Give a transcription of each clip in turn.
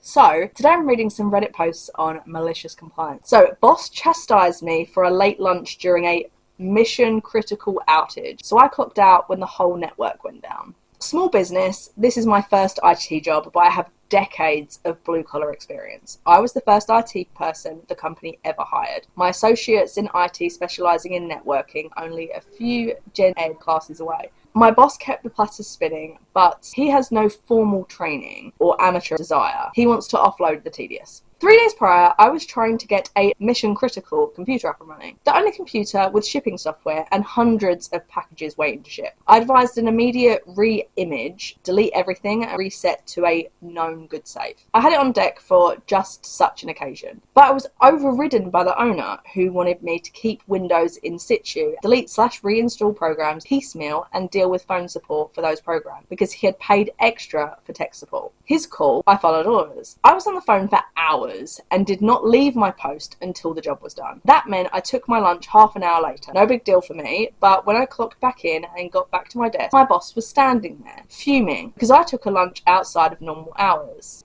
So, today I'm reading some Reddit posts on malicious compliance. So, boss chastised me for a late lunch during a mission critical outage. So I clocked out when the whole network went down. Small business, this is my first IT job, but I have decades of blue-collar experience. I was the first IT person the company ever hired. My associates in IT specialising in networking only a few gen ed classes away. My boss kept the platters spinning, but he has no formal training or amateur desire. He wants to offload the tedious. 3 days prior, I was trying to get a mission-critical computer up and running. The only computer with shipping software and hundreds of packages waiting to ship. I advised an immediate re-image, delete everything, and reset to a known good save. I had it on deck for just such an occasion, but I was overridden by the owner who wanted me to keep Windows in situ, delete/reinstall programs piecemeal, and deal with phone support for those programs because he had paid extra for tech support. His call, I followed orders. I was on the phone for hours and did not leave my post until the job was done. That meant I took my lunch half an hour later. No big deal for me, but when I clocked back in and got back to my desk, my boss was standing there, fuming, because I took a lunch outside of normal hours.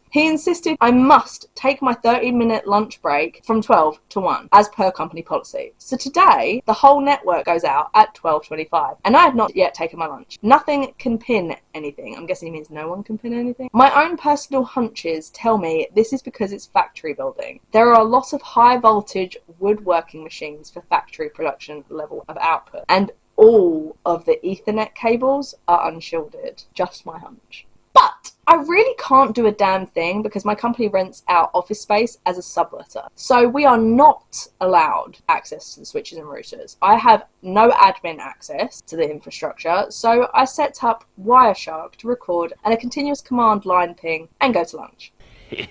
He insisted I must take my 30-minute lunch break from 12 to 1, as per company policy. So today, the whole network goes out at 12:25, and I had not yet taken my lunch. Nothing can pin anything. I'm guessing he means no one can pin anything. My own personal hunches tell me this is because it's factory building. There are a lot of high-voltage woodworking machines for factory production level of output, and all of the Ethernet cables are unshielded. Just my hunch. But I really can't do a damn thing because my company rents out office space as a subletter. So we are not allowed access to the switches and routers. I have no admin access to the infrastructure, so I set up Wireshark to record and a continuous command line ping and go to lunch.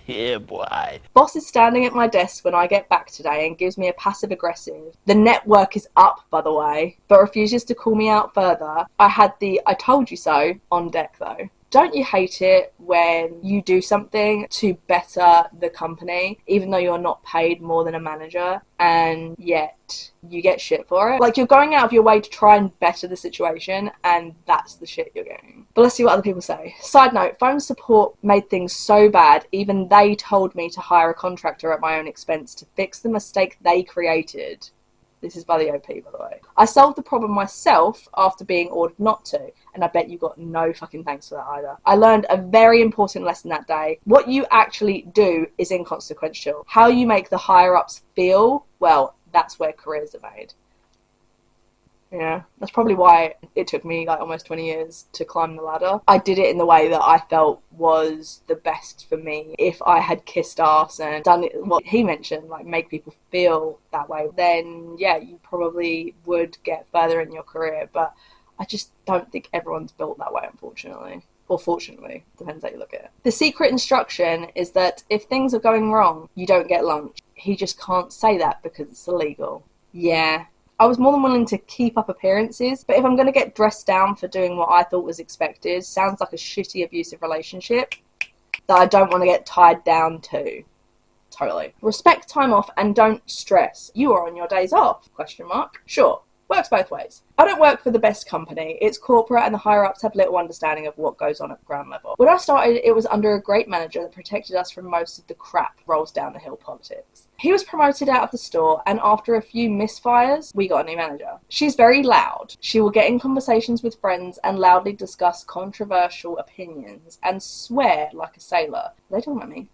Yeah, boy. Boss is standing at my desk when I get back today and gives me a passive-aggressive, "The network is up, by the way," but refuses to call me out further. I had the "I told you so" on deck though. Don't you hate it when you do something to better the company, even though you're not paid more than a manager, and yet you get shit for it? Like, you're going out of your way to try and better the situation, and that's the shit you're getting. But let's see what other people say. Side note, phone support made things so bad, even they told me to hire a contractor at my own expense to fix the mistake they created. This is by the OP, by the way. I solved the problem myself after being ordered not to, and I bet you got no fucking thanks for that either. I learned a very important lesson that day. What you actually do is inconsequential. How you make the higher-ups feel, well, that's where careers are made. Yeah, that's probably why it took me like almost 20 years to climb the ladder. I did it in the way that I felt was the best for me. If I had kissed ass and done it, what he mentioned, like make people feel that way, then yeah, you probably would get further in your career. But I just don't think everyone's built that way, unfortunately. Or fortunately, depends how you look at it. The secret instruction is that if things are going wrong, you don't get lunch. He just can't say that because it's illegal. Yeah. I was more than willing to keep up appearances, but if I'm going to get dressed down for doing what I thought was expected, sounds like a shitty abusive relationship that I don't want to get tied down to. Totally. Respect time off and don't stress. You are on your days off? Question mark. Sure. Works both ways. I don't work for the best company. It's corporate and the higher-ups have little understanding of what goes on at ground level. When I started, it was under a great manager that protected us from most of the crap rolls down the hill politics. He was promoted out of the store, and after a few misfires, we got a new manager. She's very loud. She will get in conversations with friends and loudly discuss controversial opinions and swear like a sailor. Are they talking about me?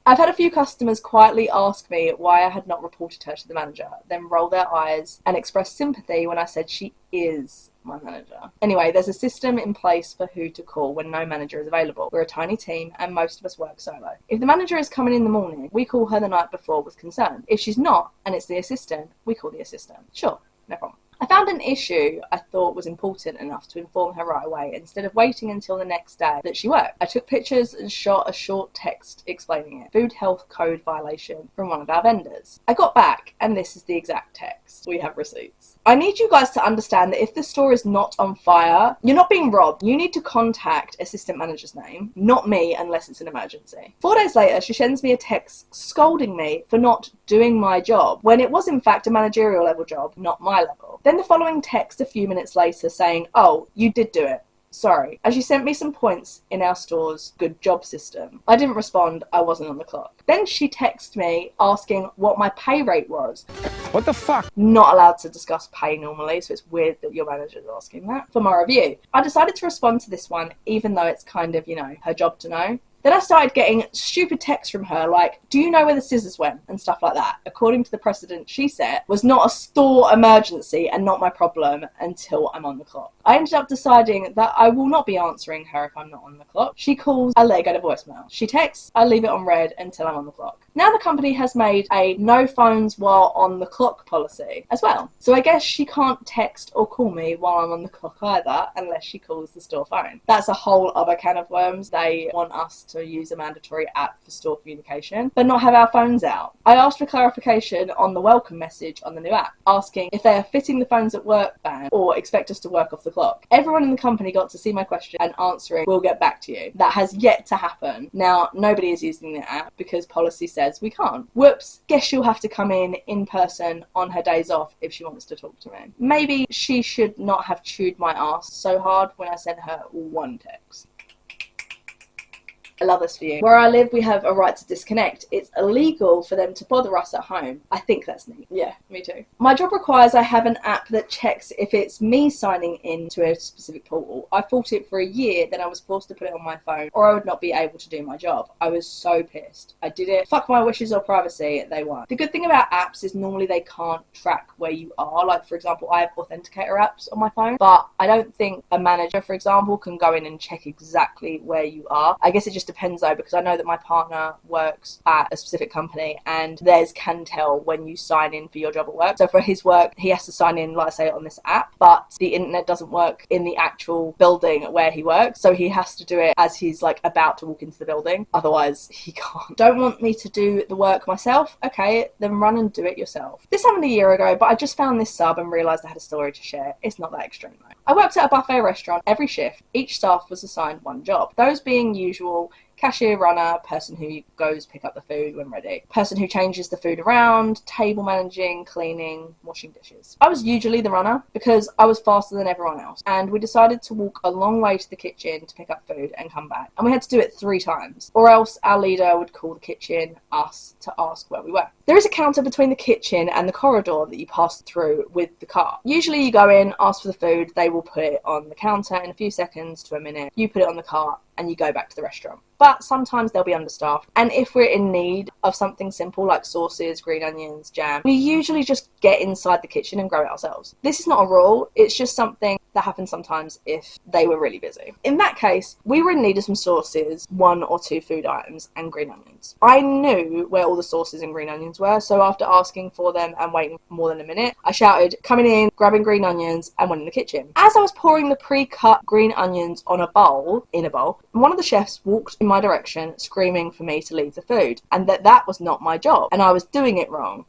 I've had a few customers quietly ask me why I had not reported her to the manager, then roll their eyes and express sympathy when I said she is my manager. Anyway, there's a system in place for who to call when no manager is available. We're a tiny team and most of us work solo. If the manager is coming in the morning, we call her the night before with concern. If she's not and it's the assistant, we call the assistant. Sure, no problem. I found an issue I thought was important enough to inform her right away instead of waiting until the next day that she worked. I took pictures and shot a short text explaining it. Food health code violation from one of our vendors. I got back and this is the exact text. We have receipts. I need you guys to understand that if the store is not on fire, you're not being robbed. You need to contact assistant manager's name, not me unless it's an emergency. 4 days later, she sends me a text scolding me for not doing my job when it was in fact a managerial level job, not my level. Then the following text a few minutes later saying, "Oh, you did do it. Sorry, as you sent me some points in our store's good job system. I didn't respond, I wasn't on the clock. Then she texted me asking what my pay rate was. What the fuck? Not allowed to discuss pay normally, so it's weird that your manager's asking that for my review. I decided to respond to this one, even though it's kind of, her job to know. Then I started getting stupid texts from her like, do you know where the scissors went? And stuff like that. According to the precedent she set, was not a store emergency and not my problem until I'm on the clock. I ended up deciding that I will not be answering her if I'm not on the clock. She calls, I let her go to voicemail. She texts, I leave it on red until I'm on the clock. Now the company has made a no phones while on the clock policy as well. So I guess she can't text or call me while I'm on the clock either, unless she calls the store phone. That's a whole other can of worms. They want us to use a mandatory app for store communication, but not have our phones out. I asked for clarification on the welcome message on the new app, asking if they are fitting the phones at work ban or expect us to work off the clock. Everyone in the company got to see my question and answering, we'll get back to you. That has yet to happen. Now, nobody is using the app because policy says we can't. Whoops, guess she'll have to come in person on her days off if she wants to talk to me. Maybe she should not have chewed my ass so hard when I sent her one text. I love this for you. Where I live, we have a right to disconnect. It's illegal for them to bother us at home. I think that's neat. Yeah, me too. My job requires I have an app that checks if it's me signing in to a specific portal. I fought it for a year, then I was forced to put it on my phone or I would not be able to do my job. I was so pissed. I did it. Fuck my wishes or privacy, they won. The good thing about apps is normally they can't track where you are. Like, for example, I have authenticator apps on my phone, but I don't think a manager, for example, can go in and check exactly where you are. I guess it just depends though, because I know that my partner works at a specific company and theirs can tell when you sign in for your job at work. So for his work, he has to sign in, like I say, on this app, but the internet doesn't work in the actual building where he works. So he has to do it as he's like about to walk into the building. Otherwise he can't. Don't want me to do the work myself? Okay, then run and do it yourself. This happened a year ago, but I just found this sub and realised I had a story to share. It's not that extreme though. I worked at a buffet restaurant every shift. Each staff was assigned one job. Those being usual cashier, runner, person who goes pick up the food when ready, person who changes the food around, table managing, cleaning, washing dishes. I was usually the runner because I was faster than everyone else, and we decided to walk a long way to the kitchen to pick up food and come back, and we had to do it 3 times, or else our leader would call the kitchen us to ask where we were. There is a counter between the kitchen and the corridor that you pass through with the cart. Usually you go in, ask for the food, they will put it on the counter in a few seconds to a minute, you put it on the cart and you go back to the restaurant. But sometimes they'll be understaffed, and if we're in need of something simple like sauces, green onions, jam, we usually just get inside the kitchen and grab it ourselves. This is not a rule, it's just something that happens sometimes if they were really busy. In that case, we were in need of some sauces, 1 or 2 food items, and green onions. I knew where all the sauces and green onions were, so after asking for them and waiting more than a minute, I shouted, coming in, grabbing green onions, and went in the kitchen. As I was pouring the pre-cut green onions on a bowl, one of the chefs walked in my direction, screaming for me to leave the food, and that was not my job, and I was doing it wrong.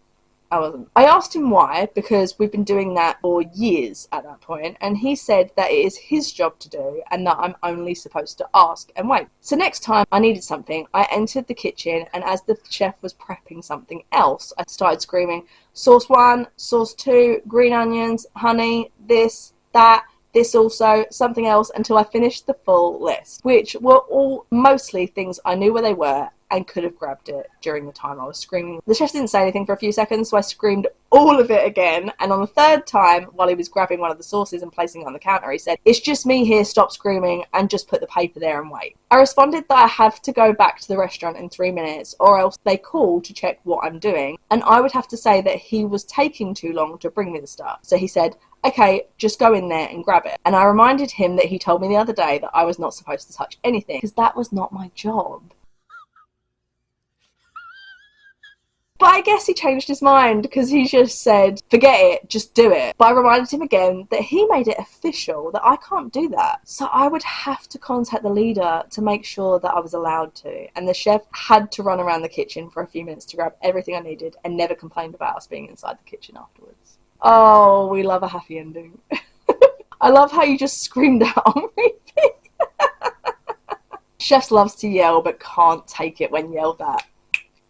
I wasn't. I asked him why, because we've been doing that for years at that point, and he said that it is his job to do and that I'm only supposed to ask and wait. So next time I needed something, I entered the kitchen, and as the chef was prepping something else, I started screaming, sauce 1, sauce 2, green onions, honey, this, that, this also, something else, until I finished the full list, which were all mostly things I knew where they were and could have grabbed it during the time I was screaming. The chef didn't say anything for a few seconds, so I screamed all of it again, and on the 3rd time, while he was grabbing one of the sauces and placing it on the counter, he said, it's just me here, stop screaming, and just put the paper there and wait. I responded that I have to go back to the restaurant in 3 minutes, or else they call to check what I'm doing, and I would have to say that he was taking too long to bring me the stuff. So he said, okay, just go in there and grab it. And I reminded him that he told me the other day that I was not supposed to touch anything, because that was not my job. But I guess he changed his mind because he just said, forget it, just do it. But I reminded him again that he made it official that I can't do that. So I would have to contact the leader to make sure that I was allowed to. And the chef had to run around the kitchen for a few minutes to grab everything I needed and never complained about us being inside the kitchen afterwards. Oh, we love a happy ending. I love how you just screamed out on me. Chefs loves to yell but can't take it when yelled at.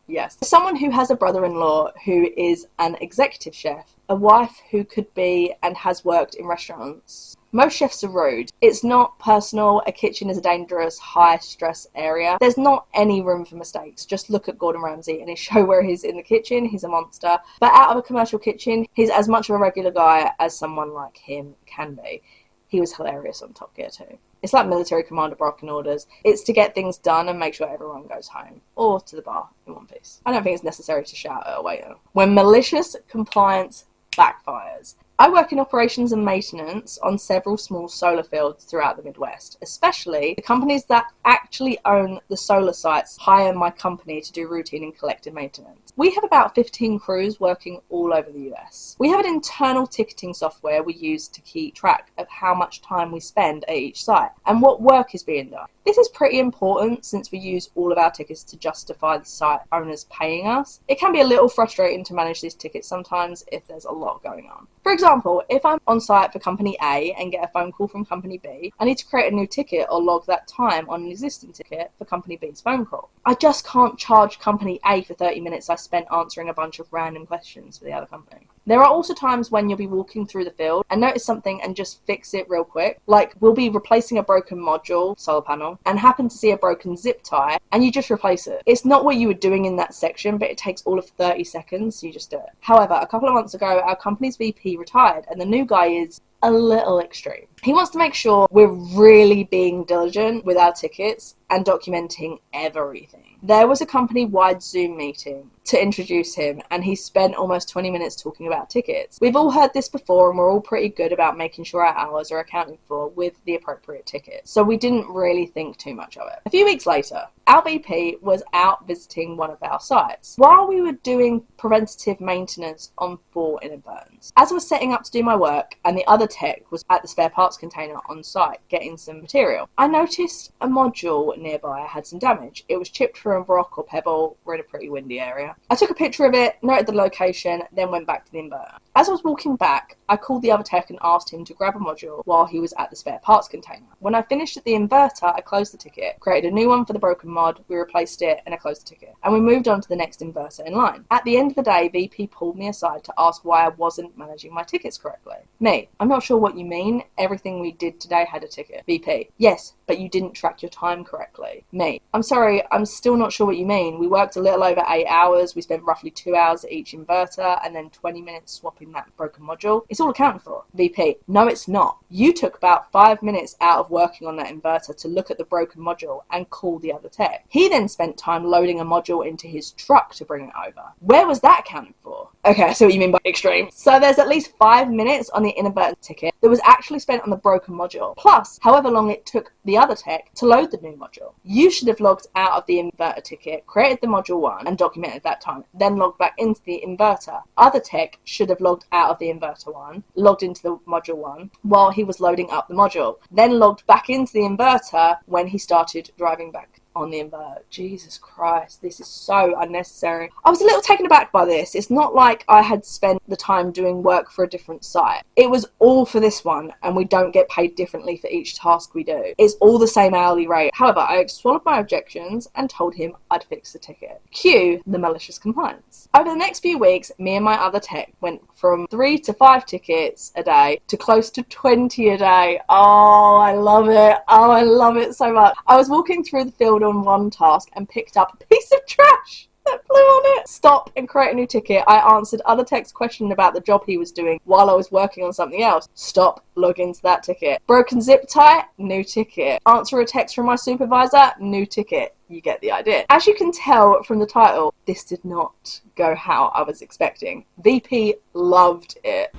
Yes. Someone who has a brother-in-law who is an executive chef, a wife who could be and has worked in restaurants, Most chefs are rude. It's not personal. A kitchen is a dangerous, high-stress area. There's not any room for mistakes. Just look at Gordon Ramsay and his show where he's in the kitchen. He's a monster. But out of a commercial kitchen, he's as much of a regular guy as someone like him can be. He was hilarious on Top Gear too. It's like military commander barking orders. It's to get things done and make sure everyone goes home. Or to the bar in one piece. I don't think it's necessary to shout at a waiter. When malicious compliance backfires. I work in operations and maintenance on several small solar fields throughout the Midwest. Especially the companies that actually own the solar sites hire my company to do routine and collective maintenance. We have about 15 crews working all over the US. We have an internal ticketing software we use to keep track of how much time we spend at each site and what work is being done. This is pretty important since we use all of our tickets to justify the site owners paying us. It can be a little frustrating to manage these tickets sometimes if there's a lot going on. For example, if I'm on site for company A and get a phone call from company B, I need to create a new ticket or log that time on an existing ticket for company B's phone call. I just can't charge company A for 30 minutes I spent answering a bunch of random questions for the other company. There are also times when you'll be walking through the field and notice something and just fix it real quick. Like we'll be replacing a broken module, solar panel, and happen to see a broken zip tie and you just replace it. It's not what you were doing in that section, but it takes all of 30 seconds, so you just do it. However, a couple of months ago, our company's VP retired and the new guy is a little extreme. He wants to make sure we're really being diligent with our tickets and documenting everything. There was a company-wide Zoom meeting to introduce him, and he spent almost 20 minutes talking about tickets. We've all heard this before, and we're all pretty good about making sure our hours are accounted for with the appropriate tickets, so we didn't really think too much of it. A few weeks later, our VP was out visiting one of our sites while we were doing preventative maintenance on 4 inadvertents. As I was setting up to do my work, and the other tech was at the spare parts container on site getting some material, I noticed a module nearby had some damage. It was chipped from a rock or pebble. We're in a pretty windy area. I took a picture of it, noted the location, then went back to the inverter. As I was walking back, I called the other tech and asked him to grab a module while he was at the spare parts container. When I finished at the inverter, I closed the ticket, created a new one for the broken mod, we replaced it, and I closed the ticket. And we moved on to the next inverter in line. At the end of the day, VP pulled me aside to ask why I wasn't managing my tickets correctly. Me: I'm not sure what you mean. Everything we did today had a ticket. VP: yes, but you didn't track your time correctly. Me: I'm sorry, I'm still not sure what you mean. We worked a little over 8 hours. We spent roughly 2 hours at each inverter and then 20 minutes swapping that broken module. It's all accounted for. VP: no, it's not. You took about 5 minutes out of working on that inverter to look at the broken module and call the other tech. He then spent time loading a module into his truck to bring it over. Where was that accounted for? Okay, I see what you mean by extreme. So there's at least 5 minutes on the inadvertent ticket that was actually spent on the broken module, plus however long it took the other tech to load the new module. You should have logged out of the inverter ticket, created the module 1 and documented that time, then logged back into the inverter. Other tech should have logged out of the inverter 1, logged into the module 1 while he was loading up the module, then logged back into the inverter when he started driving back on the inverter. Jesus Christ, this is so unnecessary. I was a little taken aback by this. It's not like I had spent the time doing work for a different site. It was all for this one, and we don't get paid differently for each task we do. It's all the same hourly rate. However, I swallowed my objections and told him I'd fix the ticket. Cue the malicious compliance. Over the next few weeks, me and my other tech went from 3 to 5 tickets a day to close to 20 a day. Oh, I love it. Oh, I love it so much. I was walking through the field on one task and picked up a piece of trash that flew on it. Stop and create a new ticket. I answered other tech's question about the job he was doing while I was working on something else. Stop, log into that ticket. Broken zip tie, new ticket. Answer a text from my supervisor, new ticket. You get the idea. As you can tell from the title, this did not go how I was expecting. VP loved it.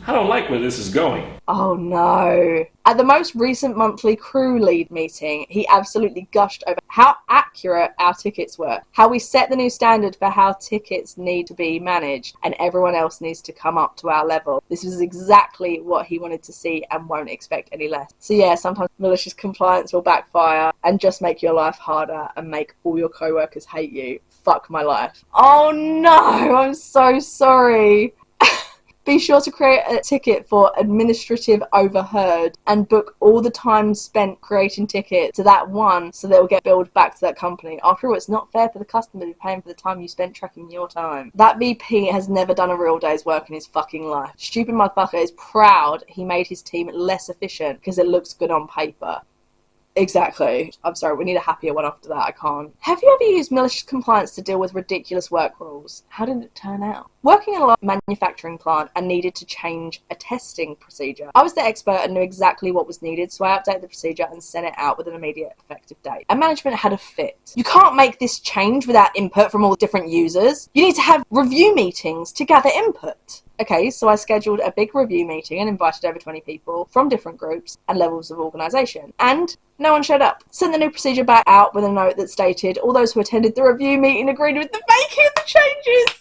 I don't like where this is going. Oh no. At the most recent monthly crew lead meeting, he absolutely gushed over how accurate our tickets were, how we set the new standard for how tickets need to be managed, and everyone else needs to come up to our level. This was exactly what he wanted to see and won't expect any less. So yeah, sometimes malicious compliance will backfire and just make your life harder and make all your co-workers hate you. Fuck my life. Oh no, I'm so sorry. Be sure to create a ticket for administrative overheard and book all the time spent creating tickets to that one so that it will get billed back to that company. After all, it's not fair for the customer to be paying for the time you spent tracking your time. That VP has never done a real day's work in his fucking life. Stupid motherfucker is proud he made his team less efficient because it looks good on paper. Exactly. I'm sorry, we need a happier one after that. I can't. Have you ever used malicious compliance to deal with ridiculous work rules? How did it turn out? Working in a manufacturing plant and needed to change a testing procedure. I was the expert and knew exactly what was needed, so I updated the procedure and sent it out with an immediate effective date. And management had a fit. You can't make this change without input from all different users. You need to have review meetings to gather input. Okay, so I scheduled a big review meeting and invited over 20 people from different groups and levels of organisation. And no one showed up. Sent the new procedure back out with a note that stated all those who attended the review meeting agreed with the making of the changes.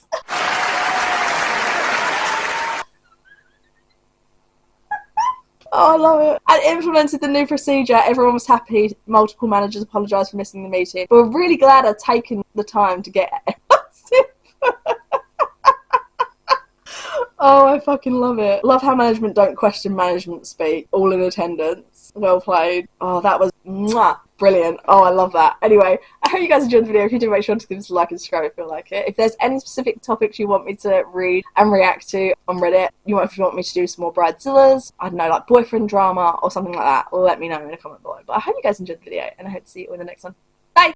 Oh, I love it. And implemented the new procedure. Everyone was happy. Multiple managers apologised for missing the meeting. But we're really glad I'd taken the time to get everyone's input. Oh, I fucking love it. Love how management don't question management speak. All in attendance. Well played. Oh, that was mwah, brilliant. Oh, I love that. Anyway, I hope you guys enjoyed the video. If you do, make sure to give us a like and subscribe if you like it. If there's any specific topics you want me to read and react to on Reddit, if you want me to do some more bridezillas, I don't know, like boyfriend drama or something like that, let me know in a comment below. But I hope you guys enjoyed the video, and I hope to see you in the next one.